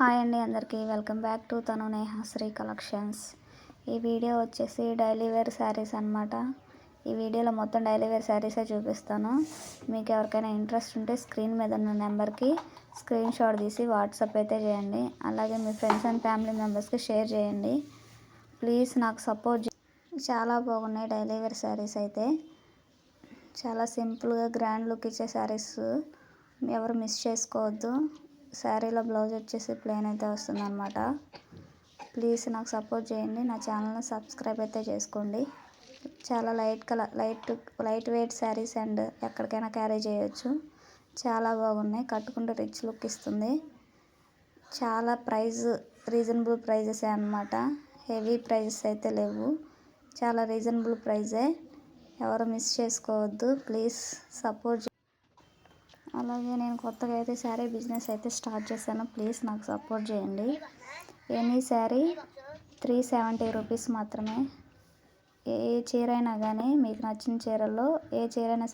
Hi అండి అందరికీ welcome back to తను నేహాశ్రీ కలెక్షన్స్. ఈ వీడియో వచ్చేసి డైలీ వేర్ శారీస్ అనమాట. ఈ వీడియోలో మొత్తం డైలీ వేర్ శారీసే చూపిస్తాను. మీకు ఎవరికైనా ఇంట్రెస్ట్ ఉంటే స్క్రీన్ మీద ఉన్న నెంబర్కి స్క్రీన్ షాట్ తీసి వాట్సాప్ అయితే చేయండి. అలాగే మీ ఫ్రెండ్స్ అండ్ ఫ్యామిలీ మెంబర్స్కి షేర్ చేయండి. ప్లీజ్ నాకు సపోర్ట్. చాలా బాగున్నాయి డైలీ వేర్ శారీస్ అయితే. చాలా సింపుల్గా గ్రాండ్ లుక్ ఇచ్చే శారీస్, ఎవరు మిస్ చేసుకోవద్దు. శారీలో బ్లౌజ్ వచ్చేసి ప్లెయిన్ అయితే వస్తుందన్నమాట. ప్లీజ్ నాకు సపోర్ట్ చేయండి. నా ఛానల్ని సబ్స్క్రైబ్ అయితే చేసుకోండి. చాలా లైట్ వెయిట్ శారీస్ అండ్ ఎక్కడికైనా క్యారీ చేయొచ్చు. చాలా బాగున్నాయి, కట్టుకుంటే రిచ్ లుక్ ఇస్తుంది. చాలా రీజనబుల్ ప్రైజెసే అన్నమాట. హెవీ ప్రైజెస్ అయితే లేవు, చాలా రీజనబుల్ ప్రైజే. ఎవరు మిస్ చేసుకోవద్దు, ప్లీజ్ సపోర్ట్. అలాగే నేను కొత్తగా అయితే శారీ బిజినెస్ అయితే స్టార్ట్ చేశాను. ప్లీజ్ నాకు సపోర్ట్ చేయండి. ఎనీ శారీ 370 రూపీస్ మాత్రమే. ఏ చీర అయినా కానీ మీకు నచ్చిన చీరల్లో ఏ చీర అయినా